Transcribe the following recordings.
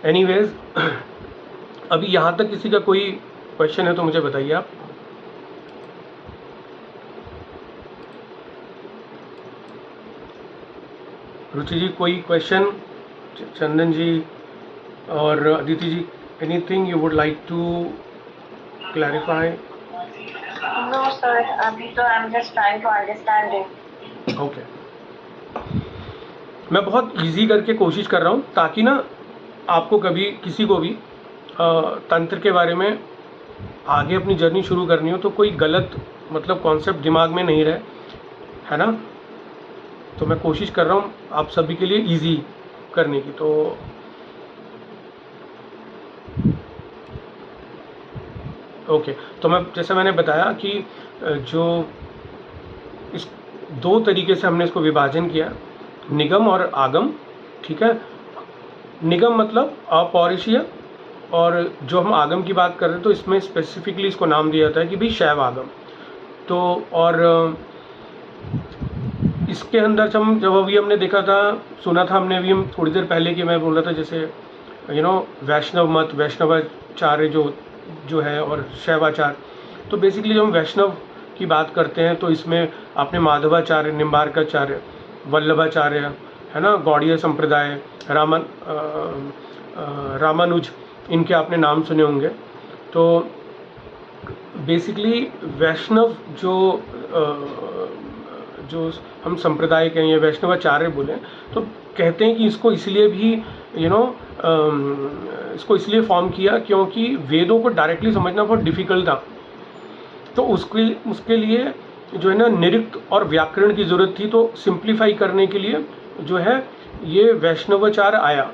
Anyways अभी यहाँ तक किसी का कोई क्वेश्चन है तो मुझे बताइए आप। रुचि जी कोई क्वेश्चन? चंदन जी और Aditi ji, anything you would like to clarify? No sir, अभी तो I'm just trying to understand it. Okay, मैं बहुत इजी करके कोशिश कर रहा हूँ ताकि ना आपको कभी किसी को भी तंत्र के बारे में आगे अपनी जर्नी शुरू करनी हो तो कोई गलत मतलब कॉन्सेप्ट दिमाग में नहीं रहे, है ना। तो मैं कोशिश कर रहा हूँ आप सभी के लिए इजी करने की। तो ओके, तो मैं जैसे मैंने बताया कि जो इस दो तरीके से हमने इसको विभाजन किया, निगम और आगम, ठीक है। निगम मतलब अपौरुषीय, और जो हम आगम की बात कर रहे हैं तो इसमें स्पेसिफिकली इसको नाम दिया जाता है कि भाई शैव आगम। तो और इसके अंदर जब अभी हमने देखा था, सुना था हमने अभी हम थोड़ी देर पहले कि मैं बोल रहा था जैसे वैष्णव मत, वैष्णवाचार्य जो है और शैवाचार। तो बेसिकली जब हम वैष्णव की बात करते हैं तो इसमें आपने माधवाचार्य, निम्बार्काचार्य, वल्लभाचार्य, है ना, गौड़ीय संप्रदाय, रामानुज, इनके आपने नाम सुने होंगे। तो बेसिकली वैष्णव जो हम संप्रदाय कहें या वैष्णवाचार्य बोलें तो कहते हैं कि इसको इसलिए भी इसको इसलिए फॉर्म किया क्योंकि वेदों को डायरेक्टली समझना बहुत डिफ़िकल्ट था। तो उसके लिए जो है ना निरुक्त और व्याकरण की ज़रूरत थी। तो सिंप्लीफाई करने के लिए जो है ये वैष्णवाचार आया,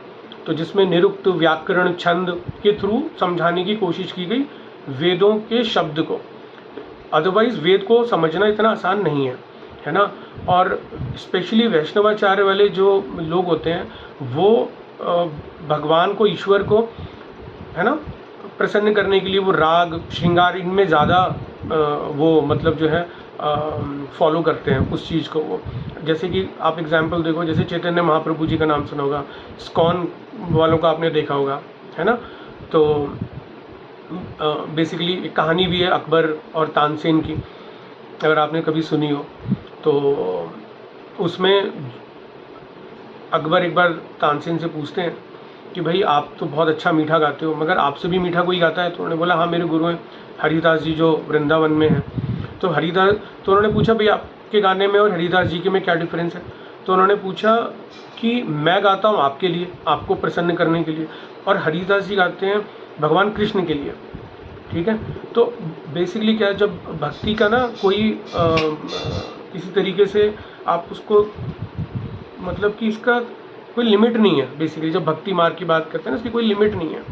तो जिसमें निरुक्त, व्याकरण, छंद के थ्रू समझाने की कोशिश की गई वेदों के शब्द को। अदरवाइज़ वेद को समझना इतना आसान नहीं है ना। और स्पेशली वैष्णवाचार्य वाले जो लोग होते हैं वो भगवान को, ईश्वर को, है ना, प्रसन्न करने के लिए वो राग, श्रृंगार, इनमें ज़्यादा वो मतलब जो है फॉलो करते हैं उस चीज़ को। वो जैसे कि आप एग्जाम्पल देखो, जैसे चैतन्य महाप्रभु जी का नाम सुना होगा, स्कॉन वालों का आपने देखा होगा, है ना। तो बेसिकली एक कहानी भी है अकबर और तानसेन की, अगर आपने कभी सुनी हो। तो उसमें अकबर एक बार तानसेन से पूछते हैं कि भाई आप तो बहुत अच्छा मीठा गाते हो, मगर आपसे भी मीठा कोई गाता है? तो उन्होंने बोला हाँ मेरे गुरु हैं हरिदास जी जो वृंदावन में हैं। तो उन्होंने पूछा भाई आपके गाने में और हरिदास जी के में क्या डिफरेंस है? तो उन्होंने पूछा कि मैं गाता हूँ आपके लिए, आपको प्रसन्न करने के लिए, और हरिदास जी गाते हैं भगवान कृष्ण के लिए, ठीक है। तो बेसिकली क्या है, जब भक्ति का ना कोई किसी तरीके से आप उसको मतलब कि इसका कोई लिमिट नहीं है। बेसिकली जब भक्ति मार्ग की बात करते हैं ना, इसकी कोई लिमिट नहीं है।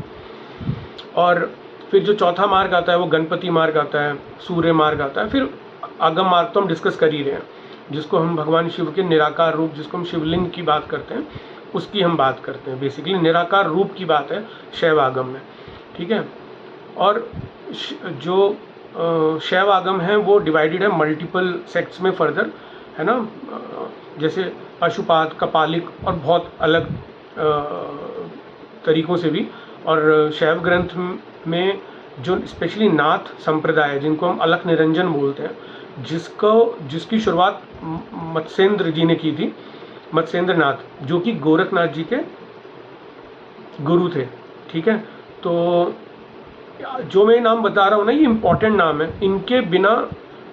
और फिर जो चौथा मार्ग आता है वो गणपति मार्ग आता है, सूर्य मार्ग आता है, फिर आगम मार्ग तो हम डिस्कस कर ही रहे हैं, जिसको हम भगवान शिव के निराकार रूप, जिसको हम शिवलिंग की बात करते हैं, उसकी हम बात करते हैं। बेसिकली निराकार रूप की बात है शैव आगम में, ठीक है। और जो शैव आगम है वो डिवाइडेड है मल्टीपल सेक्ट्स में फर्दर, है ना, जैसे अशुपात, कपालिक और बहुत अलग तरीक़ों से भी। और शैव ग्रंथ में जो स्पेशली नाथ संप्रदाय है, जिनको हम अलख निरंजन बोलते हैं, जिसकी शुरुआत मत्स्येंद्र जी ने की थी, मत्स्येंद्र नाथ, जो कि गोरखनाथ जी के गुरु थे, ठीक है। तो जो मैं नाम बता रहा हूँ ना, ये इम्पॉर्टेंट नाम है, इनके बिना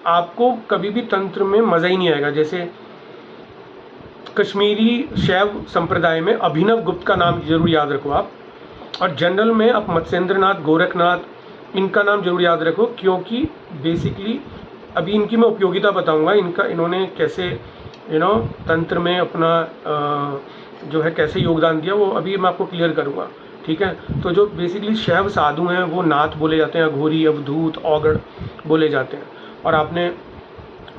आपको कभी भी तंत्र में मज़ा ही नहीं आएगा। जैसे कश्मीरी शैव संप्रदाय में अभिनव गुप्त का नाम जरूर याद रखो आप, और जनरल में आप मत्स्येंद्रनाथ, गोरखनाथ, इनका नाम जरूर याद रखो, क्योंकि बेसिकली अभी इनकी मैं उपयोगिता बताऊंगा, इन्होंने कैसे तंत्र में अपना जो है कैसे योगदान दिया, वो अभी मैं आपको क्लियर करूंगा, ठीक है। तो जो बेसिकली शैव साधु हैं वो नाथ बोले जाते हैं, अघोरी, अवधूत, औगड़ बोले जाते हैं। और आपने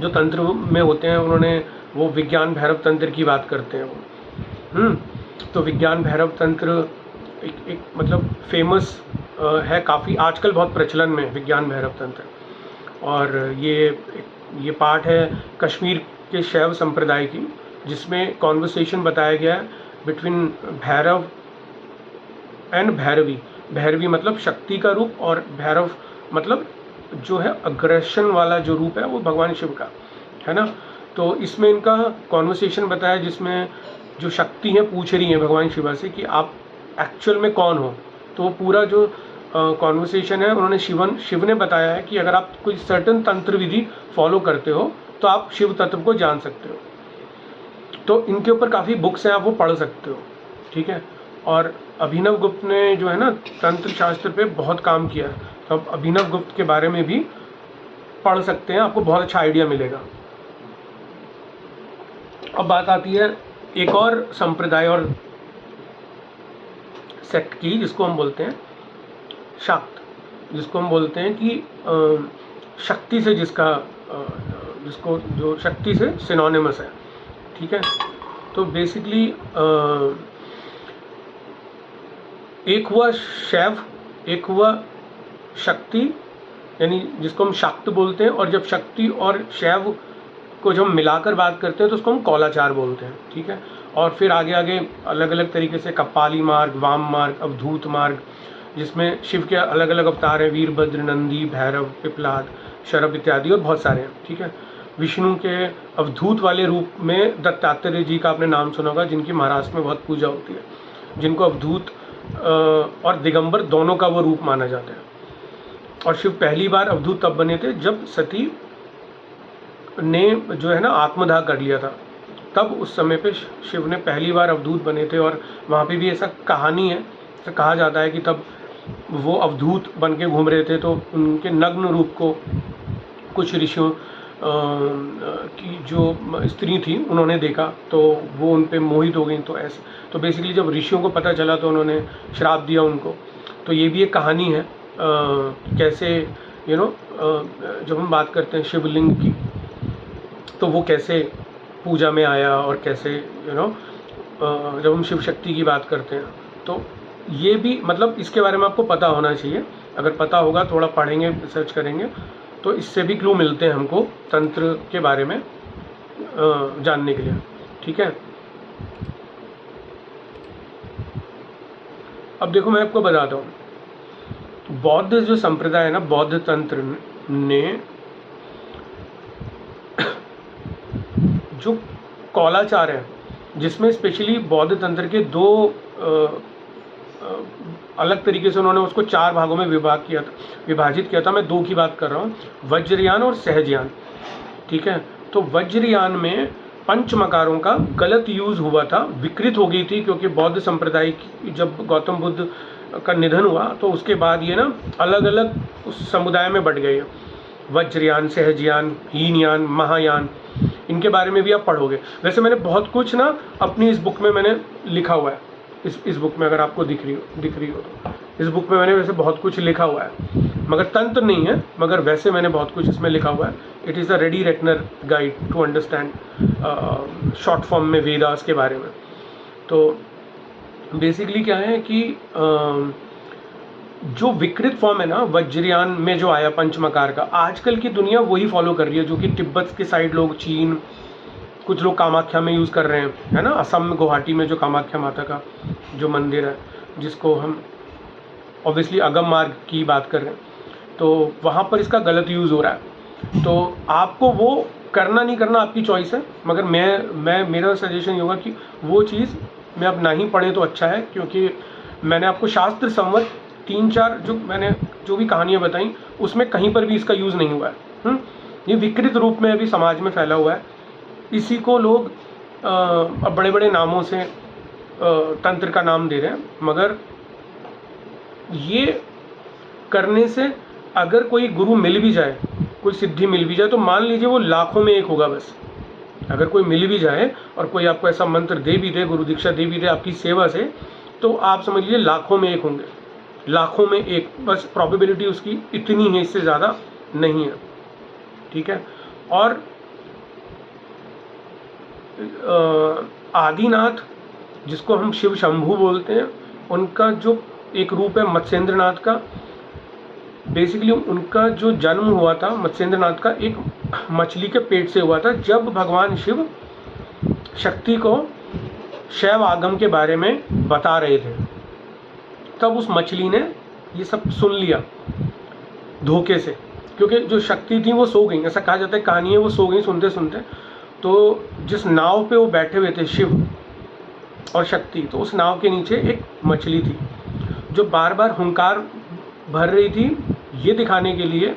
जो तंत्र में होते हैं उन्होंने वो विज्ञान भैरव तंत्र की बात करते हैं वो। तो विज्ञान भैरव तंत्र एक मतलब फेमस है, काफ़ी आजकल बहुत प्रचलन में विज्ञान भैरव तंत्र। और ये पार्ट है कश्मीर के शैव संप्रदाय की, जिसमें कॉन्वर्सेशन बताया गया है बिटवीन भैरव एंड भैरवी। भैरवी मतलब शक्ति का रूप, और भैरव मतलब जो है अग्रेशन वाला जो रूप है वो भगवान शिव का है ना। तो इसमें इनका कॉन्वर्सेशन बताया जिसमें जो शक्ति है पूछ रही है भगवान शिवा से कि आप एक्चुअल में कौन हो। तो वो पूरा जो कॉन्वर्सेशन है उन्होंने शिव ने बताया है कि अगर आप कोई सर्टन तंत्र विधि फॉलो करते हो तो आप शिव तत्व को जान सकते हो। तो इनके ऊपर काफ़ी बुक्स हैं, आप वो पढ़ सकते हो, ठीक है। और अभिनव गुप्त ने जो है ना तंत्र शास्त्र पे बहुत काम किया है, तो आप अभिनव गुप्त के बारे में भी पढ़ सकते हैं, आपको बहुत अच्छा आइडिया मिलेगा। अब बात आती है एक और संप्रदाय और सेक्ट की, जिसको हम बोलते हैं शाक्त, जिसको हम बोलते हैं कि शक्ति से जिसको जो शक्ति से सिनोनिमस है, ठीक है। तो बेसिकली एक हुआ शैव, एक हुआ शक्ति, यानी जिसको हम शाक्त बोलते हैं, और जब शक्ति और शैव को जब हम मिलाकर बात करते हैं तो उसको हम कौलाचार बोलते हैं, ठीक है। और फिर आगे आगे अलग अलग तरीके से कपाली मार्ग, वाम मार्ग, अवधूत मार्ग, जिसमें शिव के अलग अलग अवतार हैं, वीरभद्र, नंदी, भैरव, पिपलाद, शरभ इत्यादि, और बहुत सारे हैं, ठीक है। विष्णु के अवधूत वाले रूप में दत्तात्रेय जी का आपने नाम सुना होगा, जिनकी महाराष्ट्र में बहुत पूजा होती है, जिनको अवधूत और दिगंबर दोनों का वो रूप माना जाता है। और शिव पहली बार अवधूत तब बने थे जब सती ने जो है ना आत्मदाह कर लिया था, तब उस समय पे शिव ने पहली बार अवधूत बने थे। और वहाँ पे भी ऐसा कहानी है, ऐसा कहा जाता है कि तब वो अवधूत बन के घूम रहे थे, तो उनके नग्न रूप को कुछ ऋषियों की जो स्त्री थी उन्होंने देखा, तो वो उन पे मोहित हो गई। तो ऐसे तो बेसिकली जब ऋषियों को पता चला तो उन्होंने श्राप दिया उनको। तो ये भी एक कहानी है कैसे जब हम बात करते हैं शिवलिंग की, तो वो कैसे पूजा में आया, और कैसे जब हम शिव शक्ति की बात करते हैं, तो ये भी मतलब इसके बारे में आपको पता होना चाहिए। अगर पता होगा, थोड़ा पढ़ेंगे, रिसर्च करेंगे, तो इससे भी क्लू मिलते हैं हमको तंत्र के बारे में जानने के लिए, ठीक है। अब देखो मैं आपको बताता हूँ, बौद्ध जो संप्रदाय है ना, बौद्ध तंत्र ने जो कौलाचार है, जिसमें स्पेशली बौद्ध तंत्र के दो अलग तरीके से उन्होंने उसको 4 भागों में विभाजित किया था। मैं 2 की बात कर रहा हूँ, वज्रयान और सहजयान, ठीक है। तो वज्रयान में पंचमकारों का गलत यूज़ हुआ था, विकृत हो गई थी, क्योंकि बौद्ध संप्रदाय की जब गौतम बुद्ध का निधन हुआ तो उसके बाद ये ना अलग अलग उस समुदाय में बट गए, वज्रयान, सहजयान, हीनयान, महायान, इनके बारे में भी आप पढ़ोगे। वैसे मैंने बहुत कुछ ना अपनी इस बुक में मैंने लिखा हुआ है, इस बुक में अगर आपको दिख रही हो तो इस बुक में मैंने वैसे बहुत कुछ लिखा हुआ है, मगर तंत्र नहीं है, मगर वैसे मैंने बहुत कुछ इसमें लिखा हुआ है। It is a ready reckoner guide to understand short form में वेदास के बारे में। तो बेसिकली क्या है कि जो विकृत फॉर्म है ना वज्रयान में जो आया पंचमकार का, आजकल की दुनिया वही फॉलो कर रही है, जो कि तिब्बत के साइड लोग, चीन, कुछ लोग कामाख्या में यूज़ कर रहे हैं, है ना। असम में गुवाहाटी में जो कामाख्या माता का जो मंदिर है, जिसको हम ऑब्वियसली अगम मार्ग की बात कर रहे हैं, तो वहाँ पर इसका गलत यूज़ हो रहा है। तो आपको वो करना नहीं करना आपकी चॉइस है, मगर मेरा सजेशन ये होगा कि वो चीज़ में आप ना ही पढ़ें तो अच्छा है, क्योंकि मैंने आपको शास्त्र संवत 3-4 जो भी कहानियाँ बताई, उसमें कहीं पर भी इसका यूज़ नहीं हुआ है। ये विकृत रूप में अभी समाज में फैला हुआ है। इसी को लोग बड़े बड़े नामों से तंत्र का नाम दे रहे हैं, मगर ये करने से अगर कोई गुरु मिल भी जाए, कोई सिद्धि मिल भी जाए, तो मान लीजिए वो लाखों में एक होगा बस। अगर कोई मिल भी जाए और कोई आपको ऐसा मंत्र दे भी दे, गुरु दीक्षा दे भी दे आपकी सेवा से, तो आप समझ लीजिए लाखों में एक होंगे, लाखों में एक, बस प्रोबेबिलिटी उसकी इतनी है, इससे ज़्यादा नहीं है, ठीक है। और आदिनाथ, जिसको हम शिव शंभू बोलते हैं, उनका जो एक रूप है मत्स्येंद्रनाथ का, बेसिकली उनका जो जन्म हुआ था मत्स्येंद्रनाथ का एक मछली के पेट से हुआ था, जब भगवान शिव शक्ति को शैव आगम के बारे में बता रहे थे, तब उस मछली ने ये सब सुन लिया धोखे से, क्योंकि जो शक्ति थी वो सो गई, ऐसा कहा जाता है, कहानी है, वो सो गई सुनते सुनते। तो जिस नाव पे वो बैठे हुए थे शिव और शक्ति, तो उस नाव के नीचे एक मछली थी जो बार बार हुंकार भर रही थी, ये दिखाने के लिए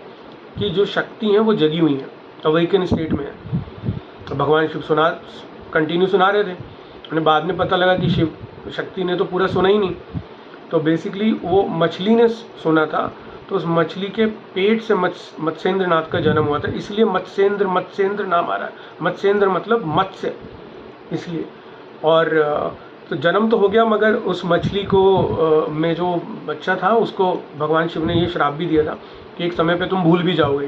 कि जो शक्ति हैं वो जगी हुई हैं, अवेकन स्टेट में है। तो भगवान शिव कंटिन्यू सुना रहे थे। उन्हें बाद में पता लगा कि शिव शक्ति ने तो पूरा सुना ही नहीं, तो बेसिकली वो मछली ने सुना था। तो उस मछली के पेट से मत्स्येंद्र नाथ का जन्म हुआ था, इसलिए मत्स्येंद्र नाम आ रहा है। मत्स्येंद्र मतलब मत्स्य, इसलिए। और तो जन्म तो हो गया, मगर उस मछली को में जो बच्चा था उसको भगवान शिव ने ये श्राप भी दिया था कि एक समय पे तुम भूल भी जाओगे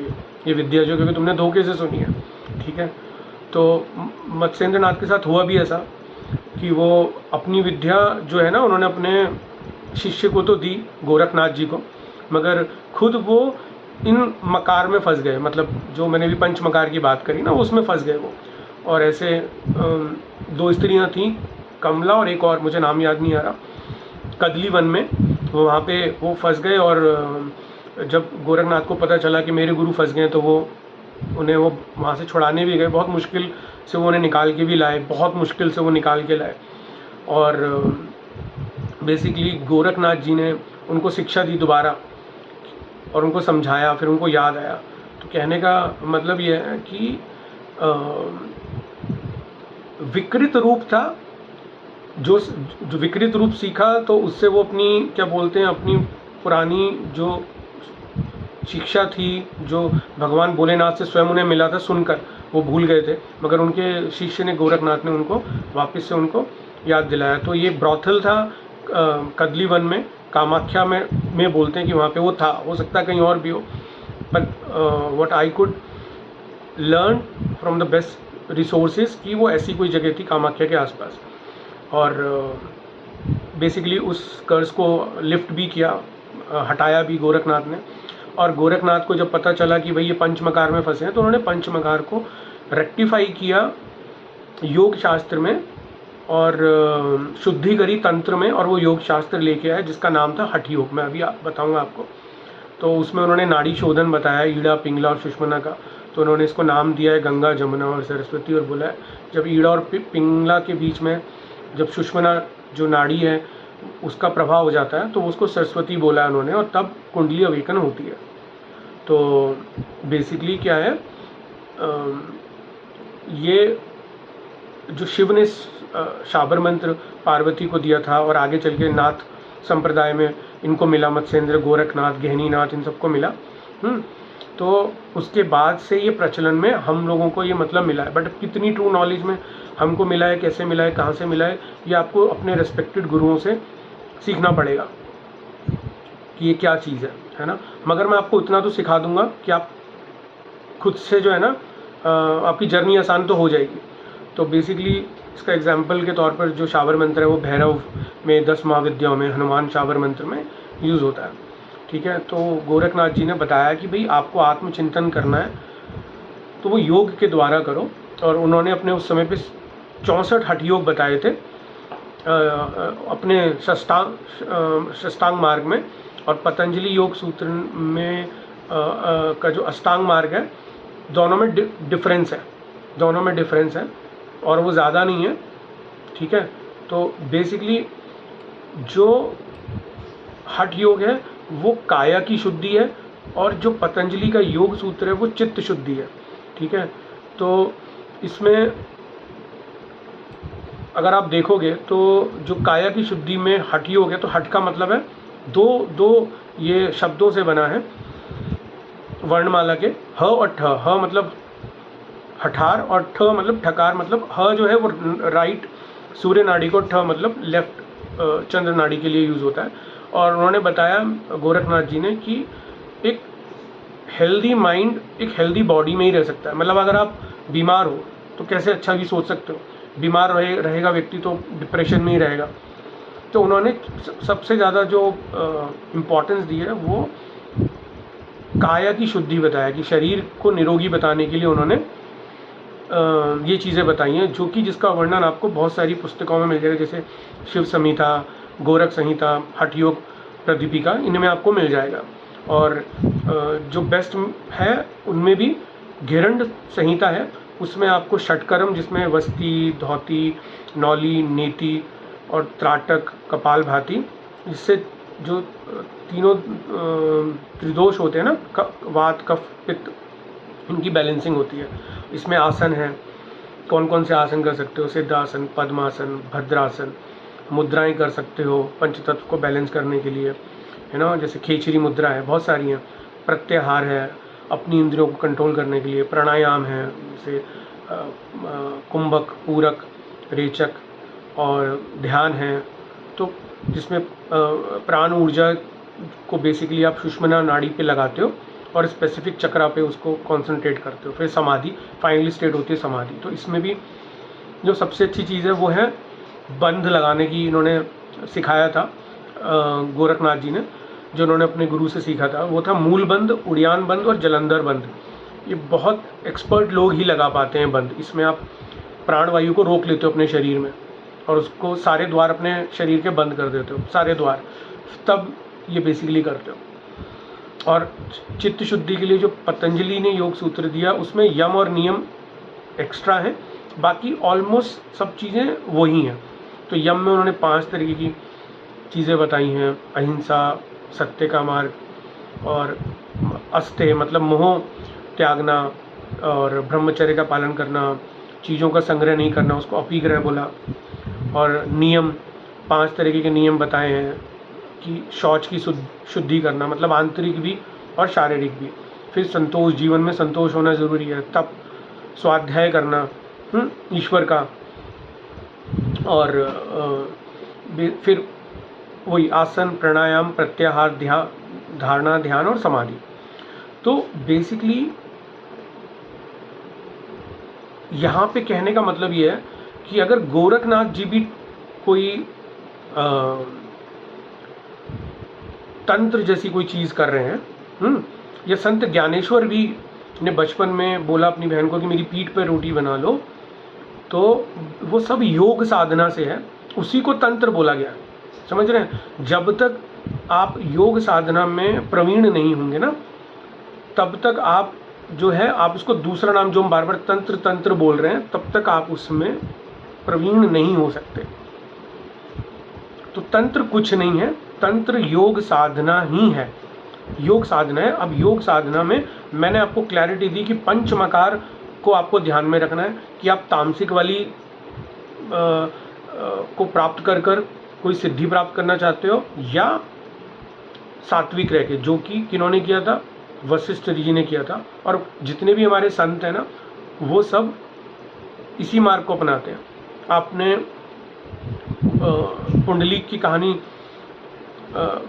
ये विद्या जो, क्योंकि तुमने धोखे से सुनी है। ठीक है, तो मत्स्येंद्र नाथ के साथ हुआ भी ऐसा कि वो अपनी विद्या जो है ना, उन्होंने अपने शिष्य को तो दी, गोरखनाथ जी को, मगर खुद वो इन मकार में फंस गए, मतलब जो मैंने भी पंच मकार की बात करी ना, उसमें फंस गए वो। और ऐसे 2 स्त्रियां थीं, कमला और एक और, मुझे नाम याद नहीं आ रहा, कदली वन में वो वहाँ पे वो फंस गए। और जब गोरखनाथ को पता चला कि मेरे गुरु फंस गए, तो वो उन्हें वो वहाँ से छुड़ाने भी गए, बहुत मुश्किल से वो उन्हें निकाल के भी लाए, बहुत मुश्किल से वो निकाल के लाए। और बेसिकली गोरखनाथ जी ने उनको शिक्षा दी दोबारा और उनको समझाया, फिर उनको याद आया। तो कहने का मतलब ये है कि विकृत रूप था, जो विकृत रूप सीखा, तो उससे वो अपनी क्या बोलते हैं, अपनी पुरानी जो शिक्षा थी, जो भगवान भोलेनाथ से स्वयं उन्हें मिला था, सुनकर वो भूल गए थे, मगर उनके शिष्य ने, गोरखनाथ ने उनको वापस से उनको याद दिलाया। तो ये ब्रॉथल था कदली वन में, कामाख्या में बोलते हैं कि वहाँ पे वो था, हो सकता है कहीं और भी हो, but what I could learn from the best resources कि वो ऐसी कोई जगह थी कामाख्या के आसपास। और बेसिकली उस कर्ज को लिफ्ट भी किया, हटाया भी गोरखनाथ ने। और गोरखनाथ को जब पता चला कि भाई ये पंचमकार में फंसे हैं, तो उन्होंने पंचमकार को रेक्टिफाई किया योग शास्त्र में और शुद्धि करी तंत्र में, और वो योग शास्त्र लेके आए जिसका नाम था हठ योग। मैं अभी बताऊंगा आपको। तो उसमें उन्होंने नाड़ी शोधन बताया, ईड़ा, पिंगला और सुषुम्ना का। तो उन्होंने इसको नाम दिया है गंगा, जमुना और सरस्वती, और बोला है जब ईड़ा और पिंगला के बीच में जब सुषुम्ना जो नाड़ी है उसका प्रभाव हो जाता है, तो उसको सरस्वती बोला है उन्होंने, और तब कुंडली अवेकन होती है। तो बेसिकली क्या है, ये जो शिव ने शाबर मंत्र पार्वती को दिया था, और आगे चल के नाथ संप्रदाय में इनको मिला, मत्स्येंद्र, गोरखनाथ, गहनीनाथ, इन सबको मिला। तो उसके बाद से ये प्रचलन में हम लोगों को ये मतलब मिला है। बट कितनी ट्रू नॉलेज में हमको मिला है, कैसे मिला है, कहाँ से मिला है, ये आपको अपने रेस्पेक्टेड गुरुओं से सीखना पड़ेगा कि ये क्या चीज़ है ना। मगर मैं आपको इतना तो सिखा दूंगा कि आप खुद से जो है ना, आपकी जर्नी आसान तो हो जाएगी। तो बेसिकली इसका एग्जाम्पल के तौर पर जो शाबर मंत्र है वो भैरव में 10 महाविद्याओं में हनुमान शाबर मंत्र में यूज़ होता है। ठीक है, तो गोरखनाथ जी ने बताया कि भाई आपको आत्मचिंतन करना है तो वो योग के द्वारा करो। और उन्होंने अपने उस समय पे 64 हठ योग बताए थे अपने षष्टांग मार्ग में। और पतंजलि योग सूत्र में का जो अष्टांग मार्ग है, दोनों में डिफरेंस है, और वो ज़्यादा नहीं है। ठीक है, तो बेसिकली जो हठ योग है वो काया की शुद्धि है, और जो पतंजलि का योग सूत्र है वो चित्त शुद्धि है। ठीक है, तो इसमें अगर आप देखोगे तो जो काया की शुद्धि में हठ योग है, तो हठ का मतलब है दो ये शब्दों से बना है वर्णमाला के, ह और ठ। ह मतलब हठार, और ठ मतलब ठकार, मतलब ह जो है वो राइट सूर्य नाड़ी को, ठ मतलब लेफ्ट चंद्र नाड़ी के लिए यूज़ होता है। और उन्होंने बताया गोरखनाथ जी ने कि एक हेल्दी माइंड एक हेल्दी बॉडी में ही रह सकता है। मतलब अगर आप बीमार हो तो कैसे अच्छा भी सोच सकते हो, बीमार रहेगा व्यक्ति तो डिप्रेशन में ही रहेगा। तो उन्होंने सबसे ज़्यादा जो इम्पोर्टेंस दी है वो काया की शुद्धि बताया, कि शरीर को निरोगी बताने के लिए उन्होंने ये चीज़ें बताई हैं, जो कि जिसका वर्णन आपको बहुत सारी पुस्तकों में मिल जाएगा, जैसे शिव संहिता, गोरख संहिता, हठ योग प्रदीपिका, इनमें आपको मिल जाएगा। और जो बेस्ट है उनमें भी घेरंड संहिता है, उसमें आपको षटकर्म जिसमें वस्ती, धौती, नौली, नेति और त्राटक, कपालभाति, इससे जो तीनों त्रिदोष होते हैं ना, वात, कफ, पित्त, इनकी बैलेंसिंग होती है। इसमें आसन है, कौन कौन से आसन कर सकते हो, सिद्धासन, पद्मासन, भद्रासन, मुद्राएं कर सकते हो पंचतत्व को बैलेंस करने के लिए, है ना, जैसे खेचरी मुद्रा है, बहुत सारी हैं, प्रत्याहार है अपनी इंद्रियों को कंट्रोल करने के लिए, प्राणायाम है जैसे कुंभक, पूरक, रेचक, और ध्यान है, तो जिसमें प्राण ऊर्जा को बेसिकली आप सुषुम्ना नाड़ी पे लगाते हो और स्पेसिफिक चक्रा पे उसको कंसंट्रेट करते हो। फिर समाधि, फाइनली स्टेट होती है समाधि। तो इसमें भी जो सबसे अच्छी चीज़ है वो है बंध लगाने की, इन्होंने सिखाया था गोरखनाथ जी ने, जो उन्होंने अपने गुरु से सीखा था, वो था मूल बंध, उड़ियान बंध और जलंधर बंध। ये बहुत एक्सपर्ट लोग ही लगा पाते हैं बंध। इसमें आप प्राणवायु को रोक लेते हो अपने शरीर में और उसको सारे द्वार अपने शरीर के बंद कर देते हो, सारे द्वार, तब ये बेसिकली करते हो। और चित्त शुद्धि के लिए जो पतंजलि ने योग सूत्र दिया उसमें यम और नियम एक्स्ट्रा हैं, बाकी ऑलमोस्ट सब चीज़ें वही हैं। तो यम में उन्होंने 5 तरीके की चीज़ें बताई हैं, अहिंसा, सत्य का मार्ग, और अस्ते मतलब मोह त्यागना, और ब्रह्मचर्य का पालन करना, चीज़ों का संग्रह नहीं करना, उसको अपीग्रह बोला। और नियम, 5 तरीके के नियम बताए हैं कि शौच की शुद्धि करना, मतलब आंतरिक भी और शारीरिक भी। फिर संतोष, जीवन में संतोष होना ज़रूरी है। तप, स्वाध्याय करना ईश्वर का, और फिर वही आसन, प्राणायाम, प्रत्याहार, धारणा, ध्यान और समाधि। तो बेसिकली यहाँ पे कहने का मतलब ये है कि अगर गोरखनाथ जी भी कोई तंत्र जैसी कोई चीज़ कर रहे हैं, या संत ज्ञानेश्वर भी ने बचपन में बोला अपनी बहन को कि मेरी पीठ पे रोटी बना लो, तो वो सब योग साधना से है, उसी को तंत्र बोला गया। समझ रहे हैं? जब तक आप योग साधना में प्रवीण नहीं होंगे ना, तब तक आप जो है, आप उसको दूसरा नाम जो हम बार बार तंत्र तंत्र बोल रहे हैं, तब तक आप उसमें प्रवीण नहीं हो सकते। तो तंत्र कुछ नहीं है, तंत्र योग साधना ही है, योग साधना है। अब योग साधना में मैंने आपको क्लैरिटी दी कि पंचमकार को आपको ध्यान में रखना है कि आप तामसिक वाली को प्राप्त कर कर कोई सिद्धि प्राप्त करना चाहते हो, या सात्विक रह के, जो कि किन्होंने किया था, वशिष्ठ जी ने किया था। और जितने भी हमारे संत हैं ना, वो सब इसी मार्ग को अपनाते हैं। आपने पुंडलीक की कहानी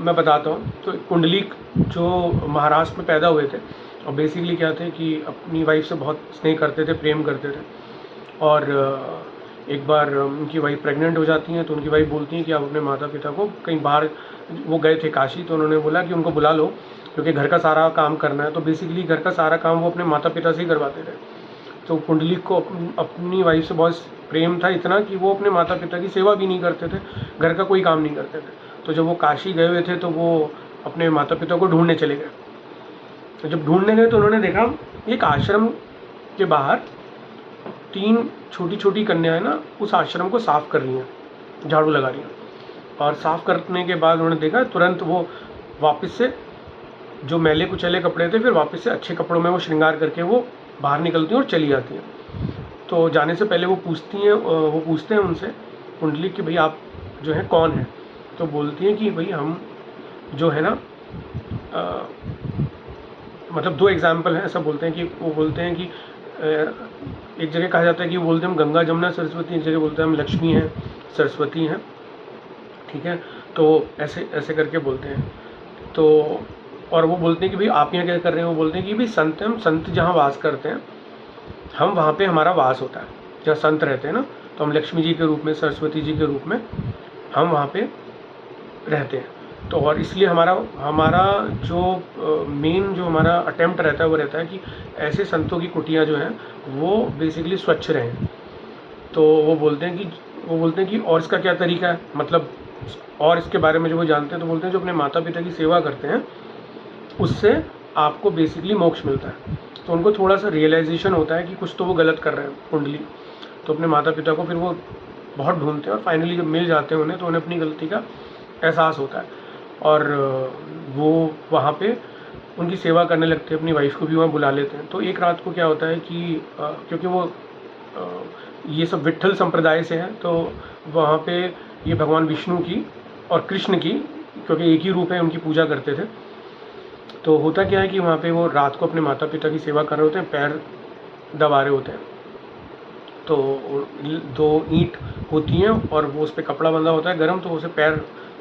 मैं बताता हूँ। तो पुंडलीक जो महाराष्ट्र में पैदा हुए थे, और बेसिकली क्या थे कि अपनी वाइफ से बहुत स्नेह करते थे, प्रेम करते थे। और एक बार उनकी वाइफ प्रेग्नेंट हो जाती हैं, तो उनकी वाइफ बोलती हैं कि आप अपने माता पिता को कहीं बाहर, वो गए थे काशी, तो उन्होंने बोला कि उनको बुला लो क्योंकि घर का सारा काम करना है। तो बेसिकली घर का सारा काम वो अपने माता पिता से ही करवाते थे। तो पुंडलीक को अपनी वाइफ से बहुत प्रेम था, इतना कि वो अपने माता पिता की सेवा भी नहीं करते थे, घर का कोई काम नहीं करते थे। तो जब वो काशी गए हुए थे तो वो अपने माता पिता को ढूंढने चले गए। तो जब ढूंढने गए तो उन्होंने देखा एक आश्रम के बाहर 3 छोटी छोटी कन्याएं ना उस आश्रम को साफ़ कर रही हैं, झाड़ू लगा रही हैं। और साफ़ करने के बाद उन्होंने देखा, तुरंत वो वापस से जो मैले कुचले कपड़े थे, फिर वापस से अच्छे कपड़ों में वो श्रृंगार करके वो बाहर निकलती हैं और चली जाती हैं। तो जाने से पहले वो पूछते हैं उनसे पुंडलीक कि भाई आप जो है कौन है। तो बोलती हैं कि भाई हम जो है ना, मतलब 2 एग्जाम्पल हैं। ऐसा बोलते हैं कि वो बोलते हैं कि एक जगह कहा जाता है कि वो बोलते हैं हम गंगा जमुना सरस्वती, एक जगह बोलते हैं हम लक्ष्मी हैं, सरस्वती हैं, ठीक है। तो ऐसे ऐसे करके बोलते हैं। तो और वो बोलते हैं कि भाई आप यहाँ क्या कर रहे हैं। वो बोलते हैं कि भाई संत हैं, हम संत जहाँ वास करते हैं, हम वहाँ पे हमारा वास होता है। जहाँ संत रहते हैं ना, तो हम लक्ष्मी जी के रूप में, सरस्वती जी के रूप में हम वहाँ पे रहते हैं। तो और इसलिए हमारा जो मेन जो हमारा अटेम्प्ट रहता है वो रहता है कि ऐसे संतों की कुटियाँ जो हैं वो बेसिकली स्वच्छ रहें। तो वो बोलते हैं कि और इसका क्या तरीका है, मतलब और इसके बारे में जो वो जानते हैं तो बोलते हैं जो अपने माता पिता की सेवा करते हैं उससे आपको बेसिकली मोक्ष मिलता है। तो उनको थोड़ा सा रियलाइजेशन होता है कि कुछ तो वो गलत कर रहे हैं कुंडली, तो अपने माता पिता को फिर वो बहुत ढूंढते हैं और फाइनली जब मिल जाते हैं उन्हें तो उन्हें अपनी गलती का एहसास होता है और वो वहाँ पे उनकी सेवा करने लगते हैं, अपनी वाइफ को भी वहाँ बुला लेते हैं। तो एक रात को क्या होता है कि क्योंकि वो ये सब विट्ठल संप्रदाय से हैं तो वहाँ पे ये भगवान विष्णु की और कृष्ण की, क्योंकि एक ही रूप है, उनकी पूजा करते थे। तो होता क्या है कि वहाँ पे वो रात को अपने माता पिता की सेवा कर रहे होते हैं, पैर दबा रहे होते हैं। तो 2 ईंट होती हैं और वो उस पर कपड़ा बंधा होता है गर्म, तो उसे पैर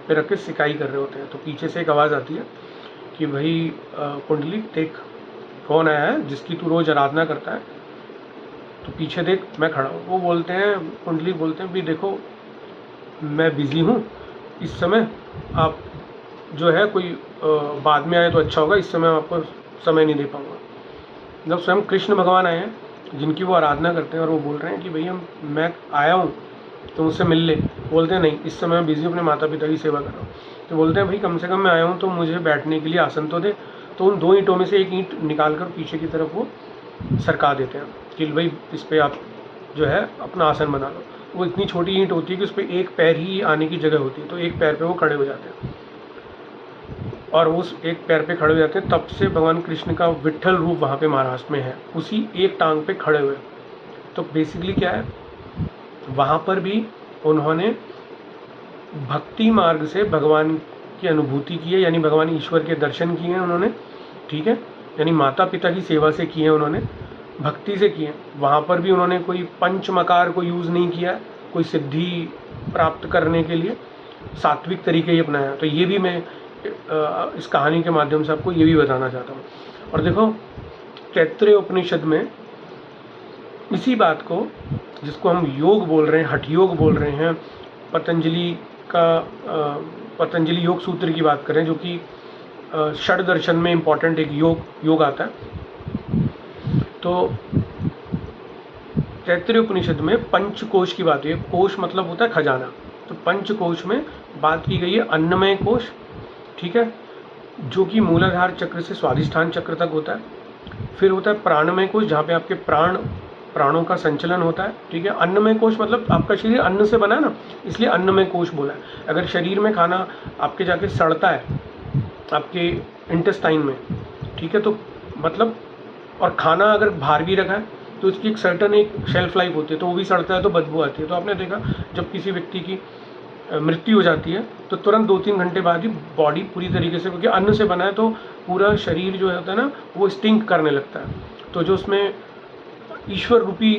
पे रख के सिकाई कर रहे होते हैं। तो पीछे से एक आवाज़ आती है कि भाई कुंडली देख कौन आया है जिसकी तू रोज़ आराधना करता है, तो पीछे देख मैं खड़ा हूँ। वो बोलते हैं, कुंडली बोलते हैं भी देखो मैं बिज़ी हूँ इस समय, आप जो है कोई बाद में आए तो अच्छा होगा, इस समय आपको समय नहीं दे पाऊँगा। जब स्वयं कृष्ण भगवान आए हैं जिनकी वो आराधना करते हैं और वो बोल रहे हैं कि भैया मैं आया हूँ तो मुझसे मिल ले, बोलते हैं नहीं इस समय मैं बिज़ी अपने माता पिता की सेवा कर रहा हूँ। तो बोलते हैं भाई कम से कम मैं आया हूँ तो मुझे बैठने के लिए आसन तो दे। तो उन 2 ईंटों में से एक ईंट निकाल कर पीछे की तरफ वो सरका देते हैं कि भाई इस पर आप जो है अपना आसन बना लो। वो इतनी छोटी ईंट होती है कि उस पर एक पैर ही आने की जगह होती है, तो एक पैर पे वो खड़े हो जाते हैं और उस एक पैर पे खड़े हो जाते हैं। तब से भगवान कृष्ण का विट्ठल रूप वहाँ पे महाराष्ट्र में है, उसी एक टांग पे खड़े हुए। तो बेसिकली क्या है, वहाँ पर भी उन्होंने भक्ति मार्ग से भगवान की अनुभूति की है, यानी भगवान ईश्वर के दर्शन किए हैं उन्होंने, ठीक है, यानी माता पिता की सेवा से किए हैं उन्होंने, भक्ति से किए। वहाँ पर भी उन्होंने कोई पंचमकार को यूज़ नहीं किया, कोई सिद्धि प्राप्त करने के लिए सात्विक तरीके ही अपनाया। तो ये भी मैं इस कहानी के माध्यम से आपको ये भी बताना चाहता हूँ। और देखो तैत्तरीय उपनिषद में इसी बात को, जिसको हम योग बोल रहे हैं, हठ योग बोल रहे हैं, पतंजलि योग सूत्र की बात करें जो कि षड दर्शन में इम्पॉर्टेंट एक योग आता है। तो तैत्तरीय उपनिषद में पंचकोश की बात हुई है। कोश मतलब होता है खजाना, तो पंचकोश में बात की गई है अन्नमय कोश, ठीक है, जो कि मूलाधार चक्र से स्वादिष्ठान चक्र तक होता है। फिर होता है प्राणमय कोश जहाँ पे आपके प्राणों का संचलन होता है, ठीक है। अन्नमय कोश मतलब आपका शरीर अन्न से बना है ना, इसलिए अन्नमय कोश बोला है। अगर शरीर में खाना आपके जाके सड़ता है आपके इंटेस्टाइन में, ठीक है, तो मतलब, और खाना अगर बाहर भी रखा है तो उसकी एक सर्टन एक शेल्फ लाइफ होती है, तो वो भी सड़ता है तो बदबू आती है। तो आपने देखा जब किसी व्यक्ति की मृत्यु हो जाती है तो तुरंत 2-3 घंटे बाद ही बॉडी पूरी तरीके से, क्योंकि अन्न से बना है तो पूरा शरीर जो होता है ना वो स्टिंक करने लगता है। तो जो उसमें ईश्वर रूपी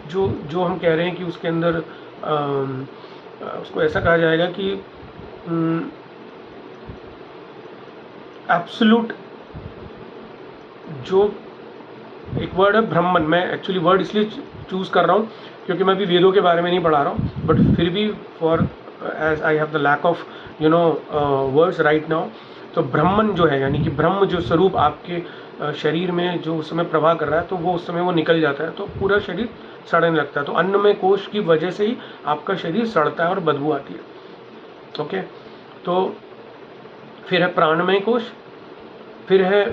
जो हम कह रहे हैं कि उसके अंदर उसको ऐसा कहा जाएगा कि एब्सोल्यूट, जो एक वर्ड है ब्राह्मण, मैं एक्चुअली वर्ड इसलिए चूज़ कर रहा हूँ क्योंकि मैं अभी वेदों के बारे में नहीं पढ़ा रहा हूँ, बट फिर भी for as I have the lack of words right now, तो ब्राह्मण जो है यानी कि ब्रह्म जो स्वरूप आपके शरीर में जो उस समय प्रवाह कर रहा है तो वो उस समय वो निकल जाता है तो पूरा शरीर सड़ने लगता है। तो अन्नमय कोश की वजह से ही आपका शरीर सड़ता है और बदबू आती है, ओके। तो फिर है प्राणमय कोश, फिर है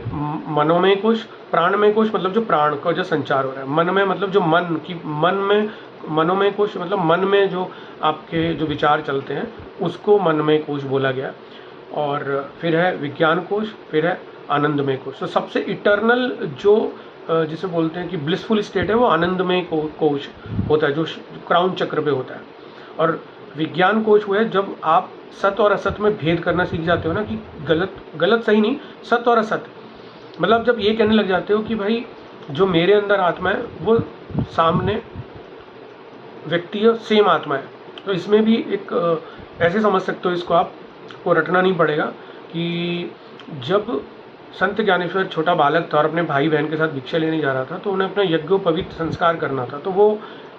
मनोमय कोश। प्राणमय कोश मतलब जो प्राण का जो संचार हो रहा है, मनमय मतलब जो मन की, मन में, मनोमय कोश मतलब मन में जो आपके जो विचार चलते हैं उसको मनमय कोश बोला गया। और फिर है विज्ञान कोश, फिर है आनंदमय कोश। तो सबसे इटर्नल जो जिसे बोलते हैं कि ब्लिसफुल स्टेट है वो आनंदमय कोश होता है जो क्राउन चक्र पे होता है। और विज्ञान कोश वो है जब आप सत्य और असत्य में भेद करना सीख जाते हो ना, कि गलत सही नहीं, सत्य और असत्य, मतलब जब ये कहने लग जाते हो कि भाई जो मेरे अंदर आत्मा है वो सामने व्यक्ति है सेम आत्मा है। तो इसमें भी एक ऐसे समझ सकते हो, इसको आपको रटना नहीं पड़ेगा कि जब संत ज्ञानेश्वर छोटा बालक था और अपने भाई बहन के साथ भिक्षा लेने जा रहा था तो उन्हें अपना यज्ञोपवीत संस्कार करना था। तो वो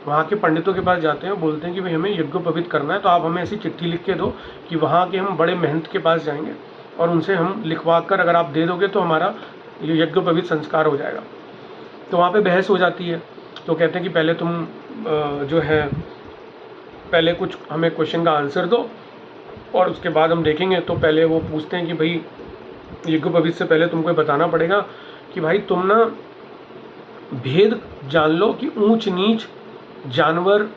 वहाँ के पंडितों के पास जाते हैं, बोलते हैं कि भाई हमें यज्ञोपवीत करना है, तो आप हमें ऐसी चिट्ठी लिख के दो कि वहाँ के हम बड़े महंत के पास जाएंगे और उनसे हम लिखवा कर अगर आप दे दोगे तो हमारा ये यज्ञोपवीत संस्कार हो जाएगा। तो वहाँ पे बहस हो जाती है। तो कहते हैं कि पहले तुम जो है पहले कुछ हमें क्वेश्चन का आंसर दो, और उसके बाद हम देखेंगे। तो पहले वो पूछते हैं कि भाई यज्ञोपवीत से पहले तुमको ये बताना पड़ेगा कि भाई तुम ना भेद जान लो कि ऊंच नीच जानवर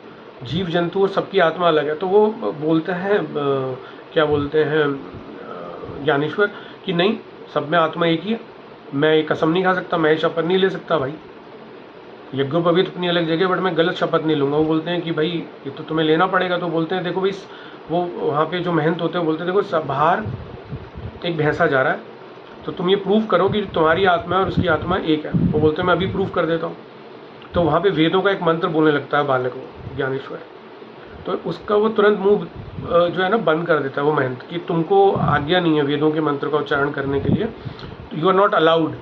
जीव जंतु और सबकी आत्मा अलग है। तो वो बोलते हैं क्या बोलते हैं ज्ञानेश्वर कि नहीं, सब में आत्मा एक ही है। मैं ये कसम नहीं खा सकता, मैं ये शपथ नहीं ले सकता भाई। यज्ञोपवीत अपनी अलग जगह, बट मैं गलत शपथ नहीं लूँगा। वो बोलते हैं कि भाई ये तो तुम्हें लेना पड़ेगा। तो बोलते हैं देखो भाई, वो वहाँ पे जो महंत होते हैं बोलते हैं देखो सब बाहर एक भैंसा जा रहा है, तो तुम ये प्रूव करो कि तुम्हारी आत्मा और उसकी आत्मा एक है। वो बोलते हैं मैं अभी प्रूव कर देता हूँ। तो वहाँ पे वेदों का एक मंत्र बोलने लगता है बालक वो ज्ञानेश्वर। तो उसका वो तुरंत मुंह जो है ना बंद कर देता है वो महंत कि तुमको आज्ञा नहीं है वेदों के मंत्र का उच्चारण करने के लिए। You are not allowed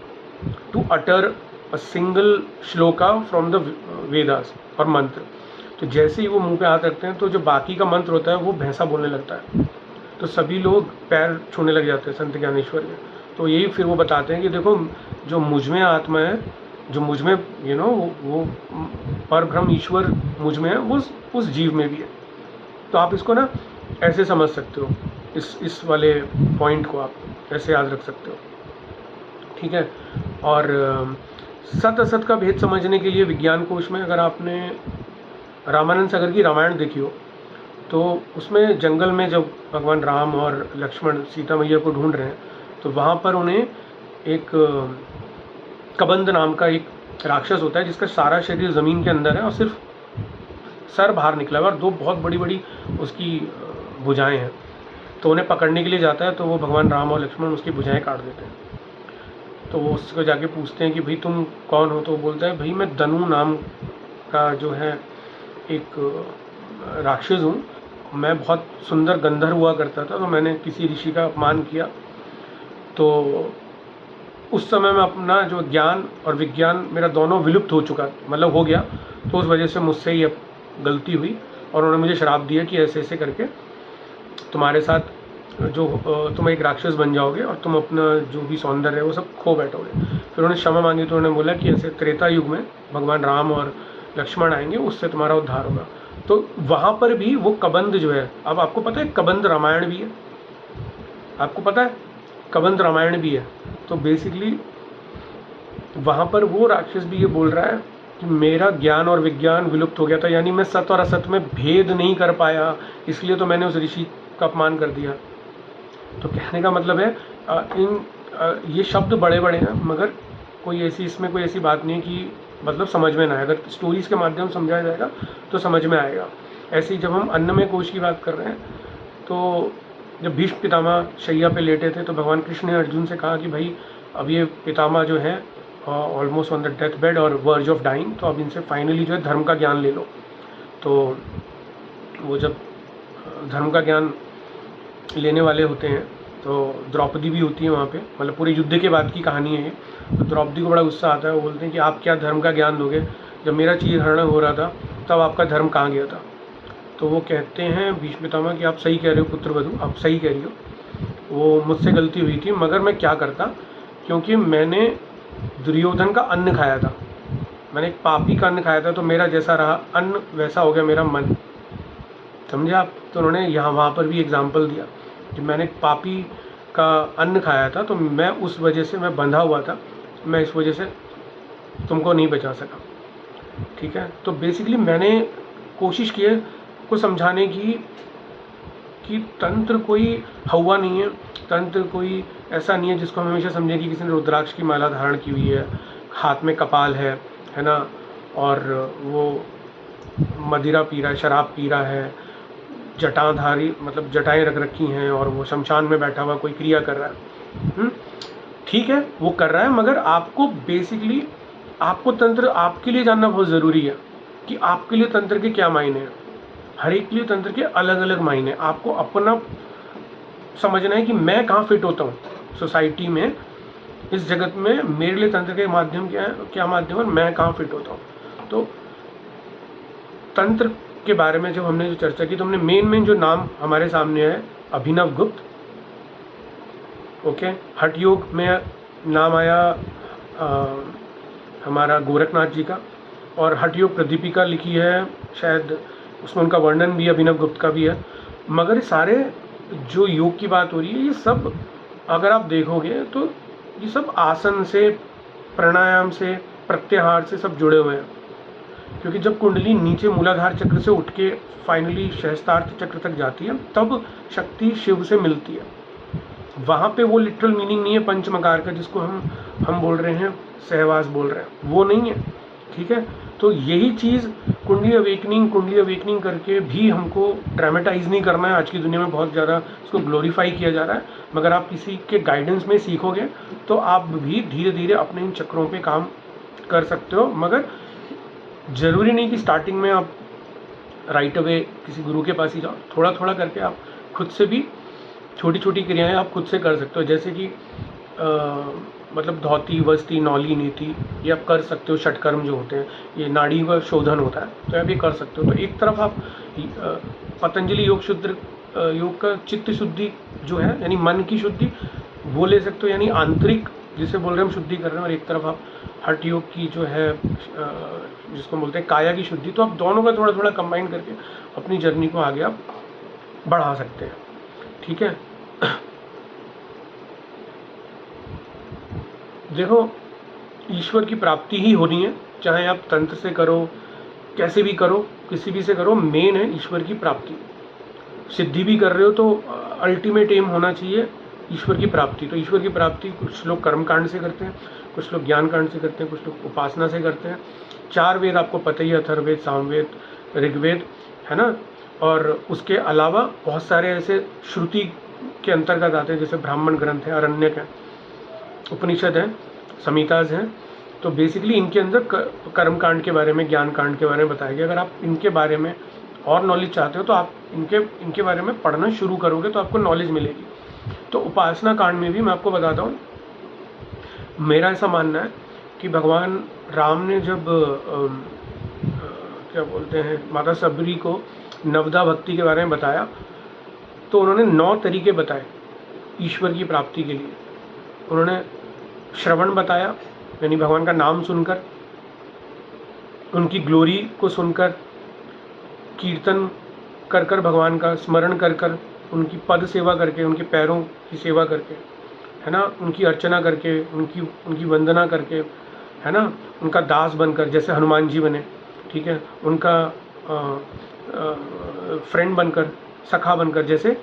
to utter a single shloka from the Vedas और मंत्र। तो जैसे ही वो मुंह पे हाथ रखते हैं तो जो बाकी का मंत्र होता है वो भैंसा बोलने लगता है। तो सभी लोग पैर छूने लग जाते हैं संत ज्ञानेश्वर के। तो यही फिर वो बताते हैं कि देखो जो मुझ में आत्मा है, जो मुझ में वो परब्रह्म ईश्वर मुझ में है, वो उस जीव में भी है। तो आप इसको ना ऐसे समझ सकते हो, इस वाले पॉइंट को आप ऐसे याद रख सकते हो, ठीक है। और सत असत का भेद समझने के लिए विज्ञान कोश में अगर आपने रामानंद सागर की रामायण देखी हो तो उसमें जंगल में जब भगवान राम और लक्ष्मण सीता मैया को ढूंढ रहे हैं तो वहाँ पर उन्हें एक कबंध नाम का एक राक्षस होता है जिसका सारा शरीर ज़मीन के अंदर है और सिर्फ सर बाहर निकला हुआ और दो बहुत बड़ी बड़ी उसकी भुजाएं हैं। तो उन्हें पकड़ने के लिए जाता है तो वो भगवान राम और लक्ष्मण उसकी भुजाएं काट देते हैं। तो वो उसको जाके पूछते हैं कि भाई तुम कौन हो। तो वो बोलता है भाई मैं दनु नाम का जो है एक राक्षस हूँ, मैं बहुत सुंदर गंधर्व हुआ करता था, तो मैंने किसी ऋषि का अपमान किया। तो उस समय में अपना जो ज्ञान और विज्ञान मेरा दोनों विलुप्त हो चुका, मतलब हो गया। तो उस वजह से मुझसे ही गलती हुई और उन्होंने मुझे श्राप दिया कि ऐसे ऐसे करके तुम्हारे साथ जो तुम एक राक्षस बन जाओगे और तुम अपना जो भी सौंदर्य है वो सब खो बैठोगे। फिर उन्होंने क्षमा मांगी तो उन्होंने बोला कि ऐसे त्रेता युग में भगवान राम और लक्ष्मण आएंगे, उससे तुम्हारा उद्धार होगा। तो वहाँ पर भी वो कबंध जो है, अब आपको पता है कबंध रामायण भी है, आपको पता है कबंध रामायण भी है। तो बेसिकली वहाँ पर वो राक्षस भी ये बोल रहा है कि मेरा ज्ञान और विज्ञान विलुप्त हो गया था, यानी मैं सत और असत में भेद नहीं कर पाया, इसलिए तो मैंने उस ऋषि का अपमान कर दिया। तो कहने का मतलब है ये शब्द बड़े बड़े हैं मगर कोई ऐसी इसमें कोई ऐसी बात नहीं है कि मतलब समझ में ना आए। अगर स्टोरीज़ के माध्यम से समझाया जाएगा तो समझ में आएगा। ऐसे ही जब हम अन्नमय कोश की बात कर रहे हैं तो जब भीष्म पितामह शैया पे लेटे थे तो भगवान कृष्ण ने अर्जुन से कहा कि भाई अब ये पितामह जो है almost on the death bed और वर्ज ऑफ डाइंग, तो अब इनसे फाइनली जो है धर्म का ज्ञान ले लो। तो वो जब धर्म का ज्ञान लेने वाले होते हैं तो द्रौपदी भी होती है वहाँ पे, मतलब पूरे युद्ध के बाद की कहानी है ये। तो द्रौपदी को बड़ा गुस्सा आता है, वो बोलते हैं कि आप क्या धर्म का ज्ञान दोगे, जब मेरा चीरहरण हो रहा था तब आपका धर्म कहाँ गया था। तो वो कहते हैं भीष्म पितामह कि आप सही कह रहे हो पुत्रवधू, आप सही कह रही हो, वो मुझसे गलती हुई थी मगर मैं क्या करता, क्योंकि मैंने दुर्योधन का अन्न खाया था, मैंने एक पापी का अन्न खाया था, तो मेरा जैसा रहा अन्न वैसा हो गया मेरा मन, समझे आप। तो उन्होंने यहाँ वहाँ पर भी एग्जाम्पल दिया कि मैंने एक पापी का अन्न खाया था तो मैं उस वजह से मैं बंधा हुआ था, मैं इस वजह से तुमको नहीं बचा सका, ठीक है। तो बेसिकली मैंने कोशिश की है को समझाने की कि तंत्र कोई हवा नहीं है, तंत्र कोई ऐसा नहीं है जिसको हम हमेशा समझें कि किसी ने रुद्राक्ष की माला धारण की हुई है, हाथ में कपाल है ना, और वो मदिरा पी रहा है, शराब पी रहा है, जटाधारी मतलब जटाएं रख रखी हैं और वो शमशान में बैठा हुआ कोई क्रिया कर रहा है। ठीक है वो कर रहा है, मगर आपको बेसिकली आपको तंत्र आपके लिए जानना बहुत ज़रूरी है कि आपके लिए तंत्र के क्या मायने हैं। हर एक के लिए तंत्र के अलग अलग मायने, आपको अपना समझना है कि मैं कहाँ फिट होता हूँ सोसाइटी में, इस जगत में मेरे लिए तंत्र के माध्यम क्या माध्यम है, मैं कहाँ फिट होता हूँ। तो तंत्र के बारे में जब हमने जो चर्चा की तो हमने मेन जो नाम हमारे सामने है अभिनव गुप्त, ओके। हठ योग में नाम आया हमारा गोरखनाथ जी का, और हठ योग प्रदीपिका लिखी है शायद, उसमें उनका वर्णन भी अभिनव गुप्त का भी है। मगर सारे जो योग की बात हो रही है, ये सब अगर आप देखोगे तो ये सब आसन से, प्राणायाम से, प्रत्याहार से सब जुड़े हुए हैं। क्योंकि जब कुंडली नीचे मूलाधार चक्र से उठ के फाइनली सहस्त्रार्थ चक्र तक जाती है, तब शक्ति शिव से मिलती है। वहाँ पे वो लिटरल मीनिंग नहीं है पंचमकार का, जिसको हम बोल रहे हैं सहवास बोल रहे हैं, वो नहीं है, ठीक है। तो यही चीज़ कुंडली अवेकनिंग करके भी हमको ड्रामेटाइज नहीं करना है। आज की दुनिया में बहुत ज़्यादा इसको ग्लोरीफाई किया जा रहा है, मगर आप किसी के गाइडेंस में सीखोगे तो आप भी धीरे धीरे अपने इन चक्रों पे काम कर सकते हो। मगर ज़रूरी नहीं कि स्टार्टिंग में आप राइट अवे किसी गुरु के पास ही जाओ, थोड़ा थोड़ा करके आप खुद से भी छोटी छोटी क्रियाएं आप खुद से कर सकते हो। जैसे कि मतलब धौती, वस्ती, नौली, नीति, ये आप कर सकते हो। षटकर्म जो होते हैं, ये नाड़ी का शोधन होता है, तो आप ये कर सकते हो। तो एक तरफ आप पतंजलि योग का चित्त शुद्धि जो है, यानी मन की शुद्धि वो ले सकते हो, यानी आंतरिक जिसे बोल रहे हैं हम शुद्धि कर रहे हैं। और एक तरफ आप हठ योग की जो है जिसको बोलते हैं काया की शुद्धि। तो आप दोनों का थोड़ा थोड़ा कंबाइन करके अपनी जर्नी को आगे आप बढ़ा सकते हैं, ठीक है। देखो, ईश्वर की प्राप्ति ही होनी है, चाहे आप तंत्र से करो, कैसे भी करो, किसी भी से करो, मेन है ईश्वर की प्राप्ति। सिद्धि भी कर रहे हो तो अल्टीमेट एम होना चाहिए ईश्वर की प्राप्ति। तो ईश्वर की प्राप्ति कुछ लोग कर्म कांड से करते हैं, कुछ लोग ज्ञान कांड से करते हैं, कुछ लोग उपासना से करते हैं। 4 वेद आपको पता ही है, अथर्ववेद, सामवेद, ऋग्वेद, है ना। और उसके अलावा बहुत सारे ऐसे श्रुति के अंतर्गत आते हैं, जैसे ब्राह्मण ग्रंथ है, अरण्यक है, उपनिषद हैं, संहिताज हैं। तो बेसिकली इनके अंदर कर्म कांड के बारे में, ज्ञान कांड के बारे में बताया गया। अगर आप इनके बारे में और नॉलेज चाहते हो तो आप इनके बारे में पढ़ना शुरू करोगे तो आपको नॉलेज मिलेगी। तो उपासना कांड में भी मैं आपको बताता हूँ, मेरा ऐसा मानना है कि भगवान राम ने जब क्या बोलते हैं, माता सबरी को नवदा भक्ति के बारे में बताया, तो उन्होंने 9 तरीके बताए ईश्वर की प्राप्ति के लिए। उन्होंने श्रवण बताया, यानी भगवान का नाम सुनकर, उनकी ग्लोरी को सुनकर, कीर्तन कर कर, भगवान का स्मरण कर कर, उनकी पद सेवा करके, उनके पैरों की सेवा करके, है ना, उनकी अर्चना करके, उनकी वंदना करके, है ना, उनका दास बनकर, जैसे हनुमान जी बने, ठीक है, उनका फ्रेंड बनकर, सखा बनकर, जैसे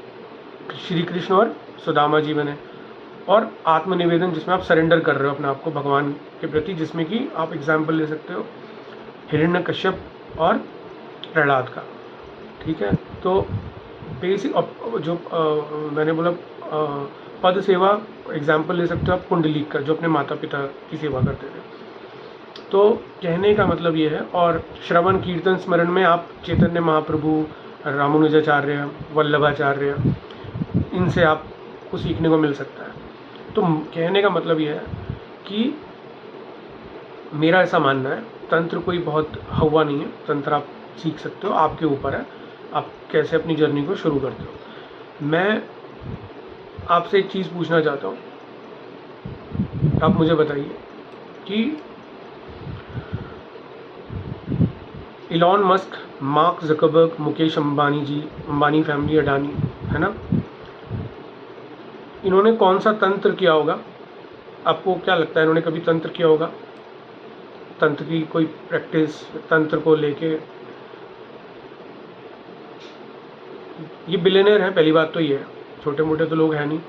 श्री कृष्ण और सुदामा जी बने। और आत्मनिवेदन, जिसमें आप सरेंडर कर रहे हो अपने आप को भगवान के प्रति, जिसमें कि आप एग्जाम्पल ले सकते हो हिरण्यकश्यप और प्रहलाद का, ठीक है। तो बेसिक जो मैंने बोला पद सेवा, एग्जाम्पल ले सकते हो आप कुंडलीक का, जो अपने माता पिता की सेवा करते थे। तो कहने का मतलब ये है। और श्रवण कीर्तन स्मरण में आप चैतन्य महाप्रभु, रामानुजाचार्य, वल्लभाचार्य, इनसे आपको सीखने को मिल सकता है। तो कहने का मतलब ये है कि मेरा ऐसा मानना है, तंत्र कोई बहुत हवा नहीं है, तंत्र आप सीख सकते हो, आपके ऊपर है आप कैसे अपनी जर्नी को शुरू करते हो। मैं आपसे एक चीज़ पूछना चाहता हूँ, आप मुझे बताइए कि Elon Musk, Mark Zuckerberg, Mukesh Ambani ji, Ambani family, Adani, है ना, इन्होंने कौन सा तंत्र किया होगा? आपको क्या लगता है, इन्होंने कभी तंत्र किया होगा? तंत्र की कोई प्रैक्टिस, तंत्र को लेके? ये बिलियनर है, पहली बात तो ये है, छोटे मोटे तो लोग हैं नहीं।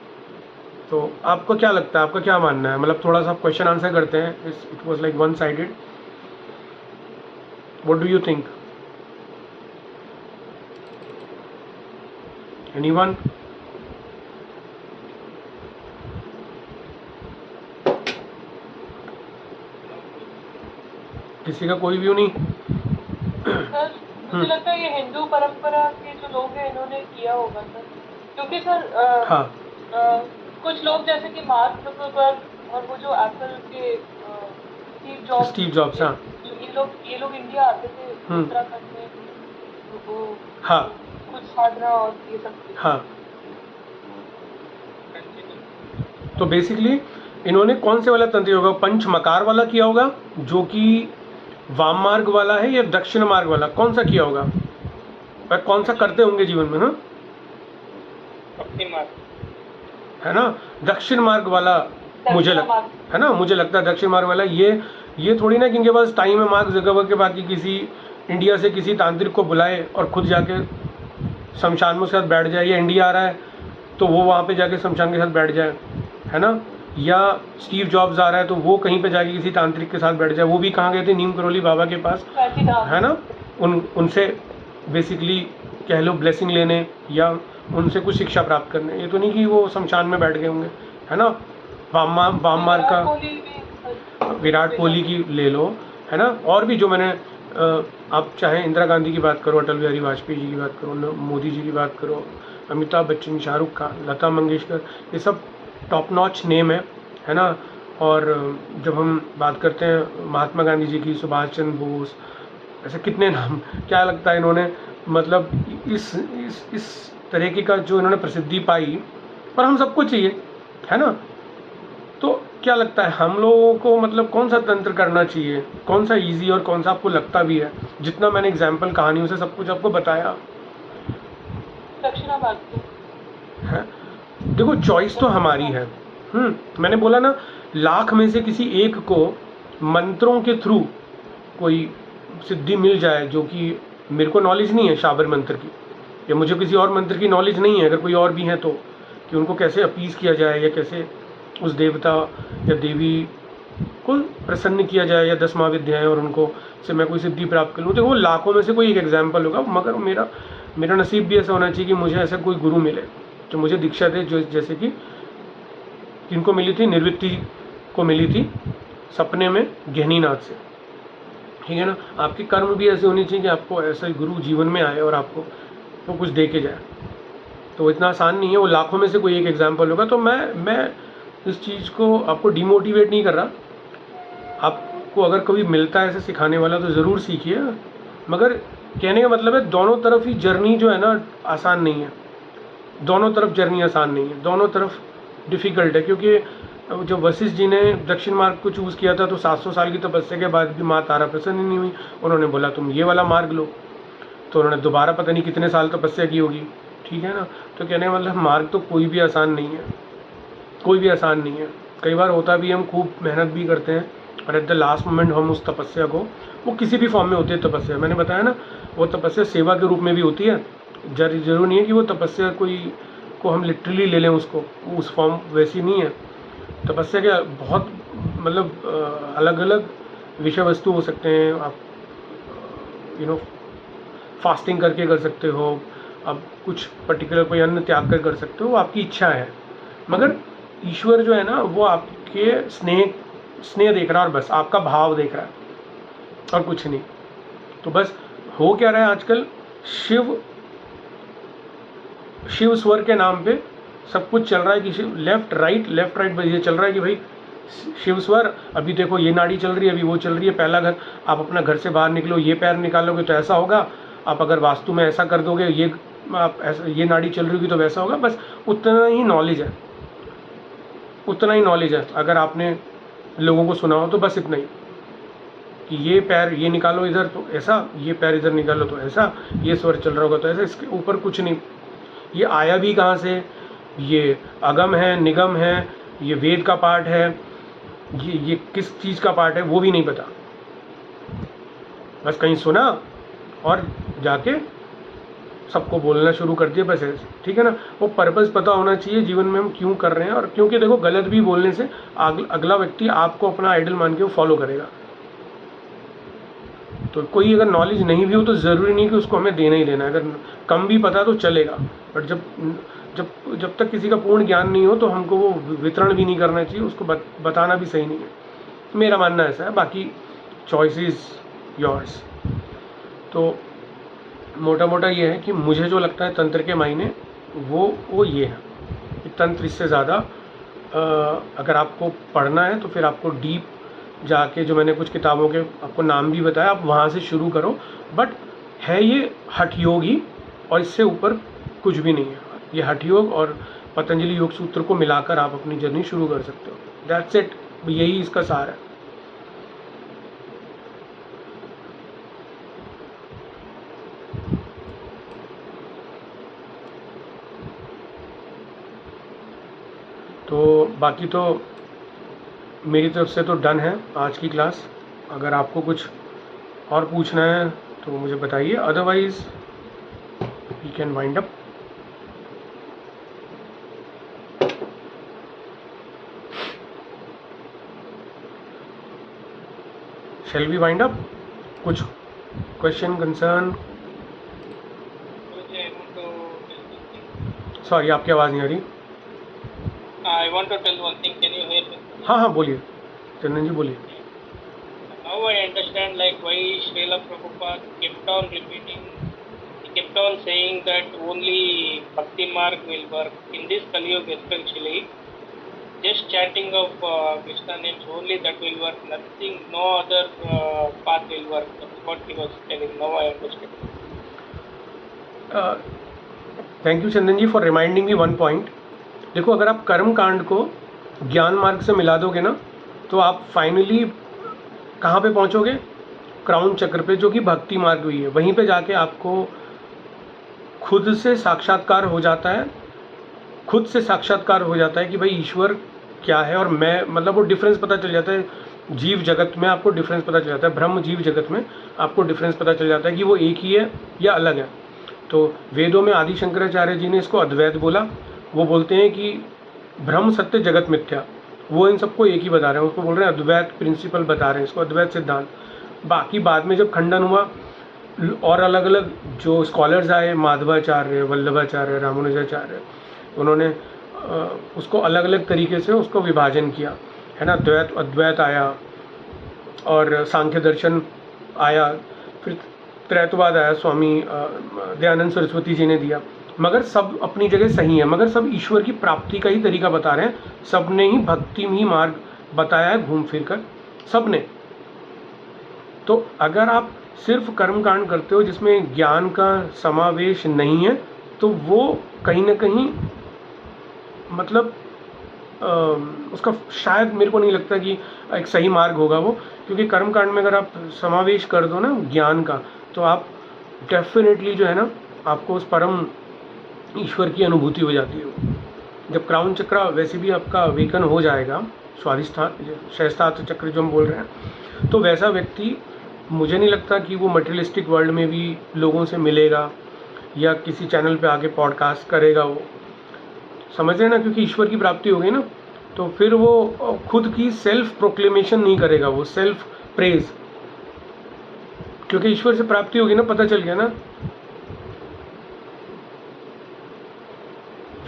तो आपको क्या लगता है, आपका क्या मानना है? मतलब थोड़ा सा क्वेश्चन आंसर करते हैं, it was like one sided. What do you think? Anyone? किसी का कोई व्यू नहीं? सर मुझे लगता है ये हिंदू परंपरा के जो लोग हैं इन्होंने किया होगा सर, क्योंकि सर हाँ, कुछ लोग जैसे कि मार्क ज़करबर्ग और वो जो एप्पल के स्टीव जॉब्स, हाँ, ये लोग इंडिया आते थे उत्तराखंड में, तो वो हाँ, कुछ साधना और ये सब। हाँ। तो बेसिकली इन्होंने कौन से वाला तंत्र होगा? पंचमकार वाला किया होगा, जो कि वाम मार्ग वाला है, या दक्षिण मार्ग वाला? कौन सा किया होगा और कौन सा करते होंगे जीवन में? हाँ, दक्षिण मार्ग, है ना, दक्षिण मार्ग वाला मुझे दक्षिण मार्ग। है ना, मुझे लगता है दक्षिण मार्ग वाला ये थोड़ी ना कि इनके पास टाइम है मार्ग जगह के बाकी किसी इंडिया से किसी तांत्रिक को बुलाए और खुद जाके शमशान में उसके साथ बैठ जाए, या इंडिया आ रहा है तो वो वहाँ पे जाके शमशान के साथ बैठ जाए, है ना, या स्टीव जॉब्स आ रहा है तो वो कहीं पे जाके किसी तांत्रिक के साथ बैठ जाए। वो भी कहाँ गए थे, नीम करोली बाबा के पास, है ना, उनसे बेसिकली कह लो ब्लेसिंग लेने या उनसे कुछ शिक्षा प्राप्त करने। ये तो नहीं कि वो शमशान में बैठ गए होंगे, है ना। वाममार का विराट कोहली की ले लो, है ना, और भी जो मैंने आप चाहे इंदिरा गांधी की बात करो, अटल बिहारी वाजपेयी जी की बात करो, मोदी जी की बात करो, अमिताभ बच्चन, शाहरुख खान, लता मंगेशकर, ये सब टॉप नॉच नेम है ना। और जब हम बात करते हैं महात्मा गांधी जी की, सुभाष चंद्र बोस, ऐसे कितने नाम, क्या लगता है इन्होंने मतलब इस तरीके का जो इन्होंने प्रसिद्धि पाई, पर हम सबको चाहिए, है ना। तो क्या लगता है हम लोगों को मतलब कौन सा तंत्र करना चाहिए, कौन सा इजी और कौन सा आपको लगता भी है? जितना मैंने एग्जाम्पल कहानियों से सब कुछ आपको बताया दक्षिणा मार्ग है, देखो चॉइस तो हमारी है। मैंने बोला ना, लाख में से किसी एक को मंत्रों के थ्रू कोई सिद्धि मिल जाए, जो कि मेरे को नॉलेज नहीं है शाबर मंत्र की, या मुझे किसी और मंत्र की नॉलेज नहीं है, अगर कोई और भी है तो, कि उनको कैसे अपीज किया जाए या कैसे उस देवता या देवी को प्रसन्न किया जाए, या 10 महाविद्याएं और उनको से मैं कोई सिद्धि प्राप्त कर लूँ, तो वो लाखों में से कोई एक एग्जाम्पल होगा। मगर मेरा नसीब भी ऐसा होना चाहिए कि मुझे ऐसा कोई गुरु मिले जो मुझे दीक्षा दे, जो जैसे कि किनको मिली थी, निर्वृत्ति को मिली थी सपने में गहनीनाथ से, ठीक है ना। आपके कर्म भी ऐसे होने चाहिए कि आपको ऐसा गुरु जीवन में आए और आपको वो कुछ दे के जाए, तो इतना आसान नहीं है, वो लाखों में से कोई एक एग्जाम्पल होगा। तो मैं इस चीज़ को आपको डिमोटिवेट नहीं कर रहा, आपको अगर कभी मिलता है ऐसे सिखाने वाला तो ज़रूर सीखिए, मगर कहने का मतलब है दोनों तरफ ही जर्नी जो है ना आसान नहीं है, दोनों तरफ जर्नी आसान नहीं है, दोनों तरफ डिफ़िकल्ट है। क्योंकि जब वशिष्ठ जी ने दक्षिण मार्ग को चूज़ किया था तो 700 साल की तपस्या के बाद भी माँ तारा प्रसन्न नहीं हुई, उन्होंने बोला तुम ये वाला मार्ग लो, तो उन्होंने दोबारा पता नहीं कितने साल तपस्या की होगी, ठीक है ना। तो कहने का मतलब मार्ग तो कोई भी आसान नहीं है, कोई भी आसान नहीं है। कई बार होता भी, हम खूब मेहनत भी करते हैं और एट द लास्ट मोमेंट हम उस तपस्या को, वो किसी भी फॉर्म में होती है तपस्या, मैंने बताया ना, वो तपस्या सेवा के रूप में भी होती है, जरूर नहीं है कि वो तपस्या कोई को हम लिटरली ले लें उसको, उस फॉर्म वैसी नहीं है। तपस्या के बहुत मतलब अलग अलग विषय वस्तु हो सकते हैं। आप फास्टिंग करके कर सकते हो, आप कुछ पर्टिकुलर कोई अन्न त्याग कर सकते हो, वो आपकी इच्छा है। मगर ईश्वर जो है ना वो आपके स्नेह देख रहा है, और बस आपका भाव देख रहा है और कुछ नहीं। तो बस हो क्या रहा है आजकल, शिव स्वर के नाम पे सब कुछ चल रहा है कि लेफ्ट राइट ये चल रहा है कि भाई शिव स्वर, अभी देखो ये नाड़ी चल रही है, अभी वो चल रही है, पहला घर, आप अपना घर से बाहर निकलो, ये पैर निकालोगे तो ऐसा होगा, आप अगर वास्तु में ऐसा कर दोगे, ये आप ऐसा, ये नाड़ी चल रही होगी तो वैसा होगा। बस उतना ही नॉलेज है, उतना ही नॉलेज है। अगर आपने लोगों को सुना हो तो बस इतना ही कि ये पैर ये निकालो इधर तो ऐसा, ये पैर इधर निकालो तो ऐसा, ये स्वर चल रहा होगा तो ऐसा, इसके ऊपर कुछ नहीं। ये आया भी कहाँ से, ये अगम है, निगम है, ये वेद का पार्ट है, ये किस चीज़ का पार्ट है वो भी नहीं पता, बस कहीं सुना और जाके सबको बोलना शुरू कर दिया, बस ऐसे, ठीक है ना। वो पर्पस पता होना चाहिए जीवन में हम क्यों कर रहे हैं, और क्योंकि देखो गलत भी बोलने से अगला व्यक्ति आपको अपना आइडल मान के वो फॉलो करेगा। तो कोई अगर नॉलेज नहीं भी हो तो ज़रूरी नहीं कि उसको हमें देना ही देना है, अगर कम भी पता तो चलेगा, बट जब तक किसी का पूर्ण ज्ञान नहीं हो तो हमको वो वितरण भी नहीं करना चाहिए, उसको बताना भी सही नहीं है, मेरा मानना ऐसा है। बाकी चॉइस इज़ योर्स। तो मोटा मोटा ये है कि मुझे जो लगता है तंत्र के मायने वो ये है कि तंत्र इससे ज़्यादा अगर आपको पढ़ना है तो फिर आपको डीप जाके, जो मैंने कुछ किताबों के आपको नाम भी बताया, आप वहाँ से शुरू करो। बट है ये हठ योग ही, और इससे ऊपर कुछ भी नहीं है। ये हठ योग और पतंजलि योग सूत्र को मिलाकर आप अपनी जर्नी शुरू कर सकते हो, दैट्स इट, यही इसका सार है। तो बाकी तो मेरी तरफ से तो डन है आज की क्लास। अगर आपको कुछ और पूछना है तो मुझे बताइए, otherwise we can wind up. Shall we wind up? कुछ क्वेश्चन कंसर्न? सॉरी, आपकी आवाज़ नहीं आ रही। I want to tell one thing. Can you hear me? हाँ हाँ, बोलिए चंदन जी, बोलिए। Now I understand like why Srila Prabhupada kept on repeating, he kept on saying that only Bhakti Marg will work. In this Kali Yuga especially, just chanting of Krishna names only that will work. Nothing, no other path will work. That's what he was telling. Now I understand. Thank you Chandan ji for reminding me one point. देखो, अगर आप कर्म कांड को ज्ञान मार्ग से मिला दोगे ना, तो आप फाइनली कहाँ पे पहुँचोगे? क्राउन चक्र पे, जो कि भक्ति मार्ग हुई है। वहीं पे जाके आपको खुद से साक्षात्कार हो जाता है, खुद से साक्षात्कार हो जाता है कि भाई ईश्वर क्या है और मैं, मतलब वो डिफरेंस पता चल जाता है। जीव जगत में आपको डिफरेंस पता चल जाता है, ब्रह्म जीव जगत में आपको डिफरेंस पता चल जाता है कि वो एक ही है या अलग है। तो वेदों में आदि शंकराचार्य जी ने इसको अद्वैत बोला। वो बोलते हैं कि ब्रह्म सत्य जगत मिथ्या, वो इन सबको एक ही बता रहे हैं, उसको बोल रहे हैं अद्वैत प्रिंसिपल बता रहे हैं, इसको अद्वैत सिद्धांत। बाकी बाद में जब खंडन हुआ और अलग अलग जो स्कॉलर्स आए, माधवाचार्य, वल्लभाचार्य, रामानुजाचार्य, उन्होंने उसको अलग अलग तरीके से उसको विभाजन किया, है ना। द्वैत, अद्वैत आया और सांख्य दर्शन आया, फिर त्रैतवाद आया, स्वामी दयानंद सरस्वती जी ने दिया। मगर सब अपनी जगह सही है, मगर सब ईश्वर की प्राप्ति का ही तरीका बता रहे हैं। सब ने ही भक्ति में ही मार्ग बताया है घूम फिर कर, सब ने। तो अगर आप सिर्फ कर्म कांड करते हो जिसमें ज्ञान का समावेश नहीं है, तो वो कहीं ना कहीं मतलब उसका शायद मेरे को नहीं लगता कि एक सही मार्ग होगा वो। क्योंकि कर्म कांड में अगर आप समावेश कर दो ना ज्ञान का, तो आप डेफिनेटली जो है ना, आपको उस परम ईश्वर की अनुभूति हो जाती है। जब क्राउन चक्र वैसे भी आपका वेकन हो जाएगा, स्वाधिष्ठान सहस्त्रार्थ चक्र जो हम बोल रहे हैं, तो वैसा व्यक्ति मुझे नहीं लगता कि वो मटेरियलिस्टिक वर्ल्ड में भी लोगों से मिलेगा या किसी चैनल पे आके पॉडकास्ट करेगा। वो समझ रहे हैं ना, क्योंकि ईश्वर की प्राप्ति हो गई ना, तो फिर वो खुद की सेल्फ प्रोक्लेमेशन नहीं करेगा, वो सेल्फ प्रेज, क्योंकि ईश्वर से प्राप्ति होगी ना, पता चल गया ना।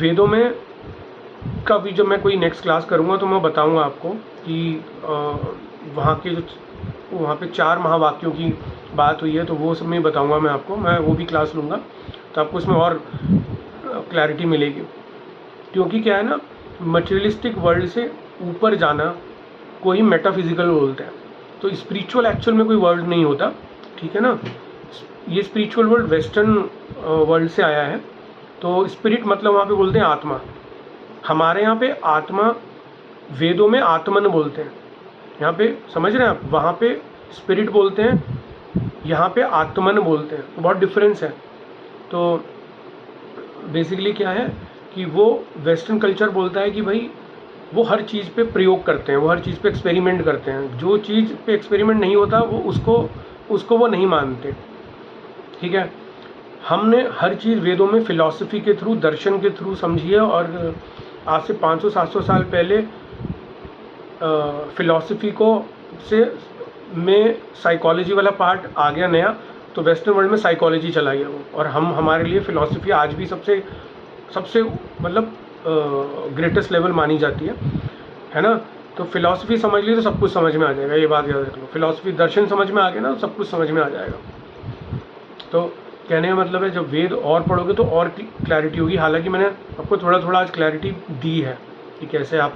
वेदों में कभी जब मैं कोई नेक्स्ट क्लास करूँगा तो मैं बताऊँगा आपको कि वहाँ पे 4 महावाक्यों की बात हुई है, तो वो सब मैं बताऊँगा मैं आपको, मैं वो भी क्लास लूँगा, तो आपको इसमें और क्लैरिटी मिलेगी। क्योंकि क्या है ना, मटेरियलिस्टिक वर्ल्ड से ऊपर जाना को ही मेटाफिजिकल बोलते हैं। तो स्पिरिचुअल एक्चुअल में कोई वर्ल्ड नहीं होता, ठीक है ना। ये स्पिरिचुअल वर्ल्ड वेस्टर्न वर्ल्ड से आया है। तो स्पिरिट मतलब वहाँ पे बोलते हैं आत्मा। हमारे यहाँ पे आत्मा, वेदों में आत्मन बोलते हैं। यहाँ पे समझ रहे हैं आप, वहाँ पे स्पिरिट बोलते हैं, यहाँ पे आत्मन बोलते हैं, तो बहुत डिफरेंस है। तो बेसिकली क्या है कि वो वेस्टर्न कल्चर बोलता है कि भाई वो हर चीज़ पे प्रयोग करते हैं, वो हर चीज़ पे एक्सपेरिमेंट करते हैं। जो चीज़ पे एक्सपेरिमेंट नहीं होता वो उसको वो नहीं मानते, ठीक है। हमने हर चीज़ वेदों में फिलॉसफी के थ्रू, दर्शन के थ्रू समझी है। और आज से 500-700 साल पहले फिलॉसफी को से में साइकोलॉजी वाला पार्ट आ गया नया, तो वेस्टर्न वर्ल्ड में साइकोलॉजी चला गया वो। और हमारे लिए फिलॉसफी आज भी सबसे मतलब ग्रेटेस्ट लेवल मानी जाती है ना। तो फिलॉसफी समझ ली तो सब कुछ समझ में आ जाएगा, ये बात याद रख लो। फिलॉसफी दर्शन समझ में आ गया ना, तो सब कुछ समझ में आ जाएगा। तो कहने का मतलब है, जब वेद और पढ़ोगे तो और क्लैरिटी होगी। हालांकि मैंने आपको थोड़ा थोड़ा आज क्लैरिटी दी है कि कैसे आप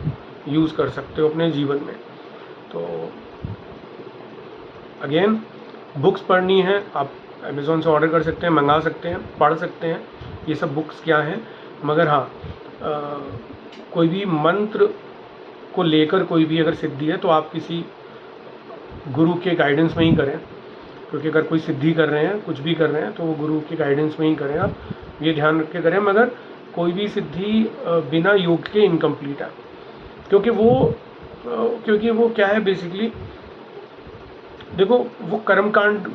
यूज़ कर सकते हो अपने जीवन में। तो अगेन, बुक्स पढ़नी है, आप अमेज़ोन से ऑर्डर कर सकते हैं, मंगा सकते हैं, पढ़ सकते हैं ये सब बुक्स क्या हैं। मगर हाँ, कोई भी मंत्र को लेकर कोई भी अगर सिद्धि है तो आप किसी गुरु के गाइडेंस में ही करें। क्योंकि अगर कोई सिद्धि कर रहे हैं, कुछ भी कर रहे हैं, तो वो गुरु के गाइडेंस में ही करें। आप ये ध्यान रख के करें। मगर कोई भी सिद्धि बिना योग के इनकम्प्लीट है। क्योंकि वो क्या है बेसिकली, देखो वो कर्मकांड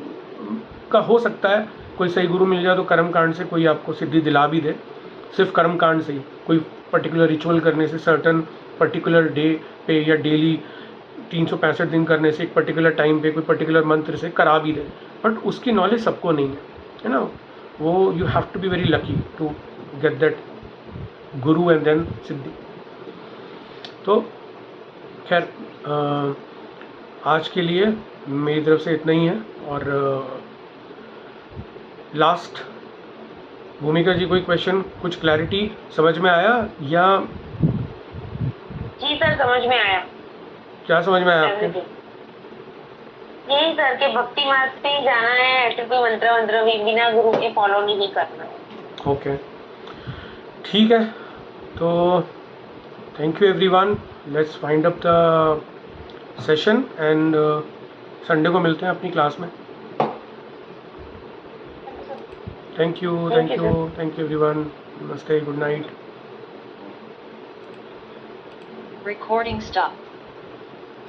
का हो सकता है कोई सही गुरु मिल जाए तो कर्मकांड से कोई आपको सिद्धि दिला भी दे, सिर्फ कर्मकांड से ही, कोई पर्टिकुलर रिचुअल करने से, सर्टन पर्टिकुलर डे पे या डेली 365 दिन करने से, एक पर्टिकुलर टाइम पे कोई पर्टिकुलर मंत्र से करा भी दे, बट उसकी नॉलेज सबको नहीं है ना। वो you have to be very lucky to get that guru and then siddhi. तो खैर आज के लिए मेरी तरफ से इतना ही है। और लास्ट भूमिका जी, कोई क्वेश्चन, कुछ क्लैरिटी समझ में आया या? जी सर, समझ में आया। क्या समझ में आया आपके? यही सर के भक्ति मार्ग पे ही जाना है, ऐसे कोई मंत्र भी बिना गुरु के फॉलो नहीं करना। ओके, ठीक है। तो thank you everyone, let's find up the session and Sunday को मिलते हैं अपनी क्लास में। थैंक यू एवरीवन, नमस्ते, गुड नाइट। Recording stop.